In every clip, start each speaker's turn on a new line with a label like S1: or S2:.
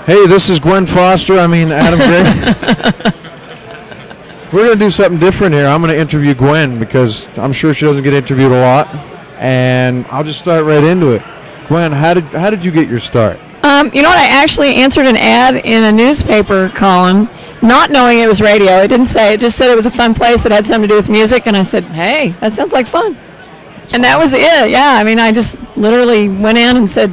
S1: Hey, this is Gwen Foster. Adam Gregory. We're going to do something different here. I'm going to interview Gwen because I'm sure she doesn't get interviewed a lot. And I'll just start right into it. Gwen, how did you get your start?
S2: You know what? I actually answered an ad in a newspaper column, not knowing it was radio. It didn't say. It just said it was a fun place that had something to do with music. And I said, hey, that sounds like fun. And that was it. Yeah, I just literally went in and said,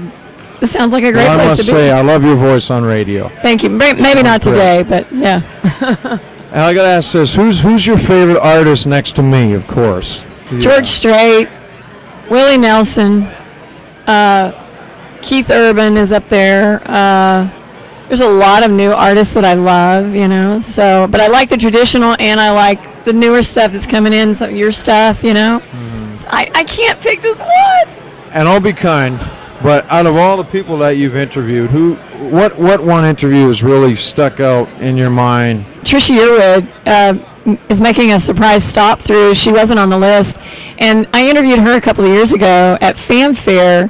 S2: this sounds like a great place to be.
S1: I must say, I love your voice on radio.
S2: Thank you. Maybe not today, but yeah.
S1: And I got to ask this, who's your favorite artist next to me, of course?
S2: George Strait, Willie Nelson, Keith Urban is up there. There's a lot of new artists that I love, but I like the traditional and I like the newer stuff that's coming in, some of your stuff, Mm-hmm. So I can't pick just one.
S1: And I'll be kind, but out of all the people that you've interviewed, what one interview has really stuck out in your mind?
S2: Trisha Yearwood is making a surprise stop through. She wasn't on the list. And I interviewed her a couple of years ago at Fanfare,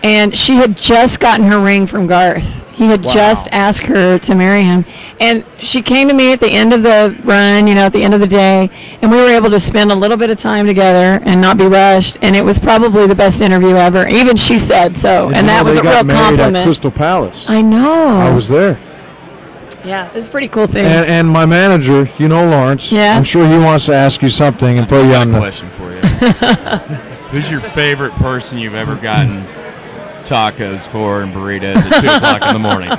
S2: and she had just gotten her ring from Garth. He had just asked her to marry him. And she came to me at the end of the run, at the end of the day, and we were able to spend a little bit of time together and not be rushed. And it was probably the best interview ever. Even she said so. And that was a real compliment.
S1: At Crystal Palace.
S2: I know.
S1: I was there.
S2: Yeah, it's a pretty cool thing.
S1: And my manager, Lawrence, I'm sure he wants to ask you something and put you on the
S3: question for you. Who's your favorite person you've ever gotten tacos for and burritos at 2 o'clock in the morning?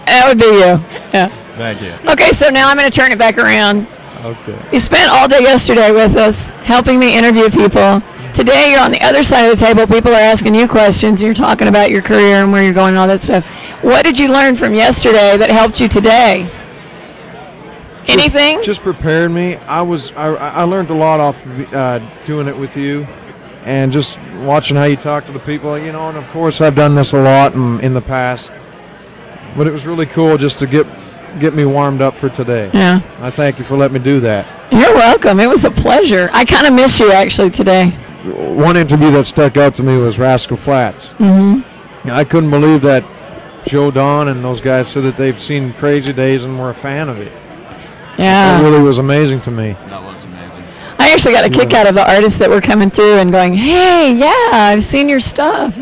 S2: That would be you. Yeah.
S3: Thank you.
S2: Okay, so now I'm going to turn it back around.
S1: Okay.
S2: You spent all day yesterday with us, helping me interview people. Today you're on the other side of the table. People are asking you questions. You're talking about your career and where you're going and all that stuff. What did you learn from yesterday that helped you today? Anything?
S1: Just prepared me. I learned a lot off doing it with you, and just watching how you talk to the people. And of course I've done this a lot in the past, but it was really cool just to get me warmed up for today.
S2: Yeah.
S1: I thank you for letting me do that.
S2: You're welcome. It was a pleasure. I kind of miss you actually today.
S1: One interview that stuck out to me was Rascal Flatts.
S2: Mm-hmm.
S1: I couldn't believe that Joe Don and those guys said that they've seen Crazy Days and were a fan of it.
S2: Yeah.
S1: It really was amazing to me.
S3: That was amazing.
S2: I actually got a kick out of the artists that were coming through and going, hey, yeah, I've seen your stuff,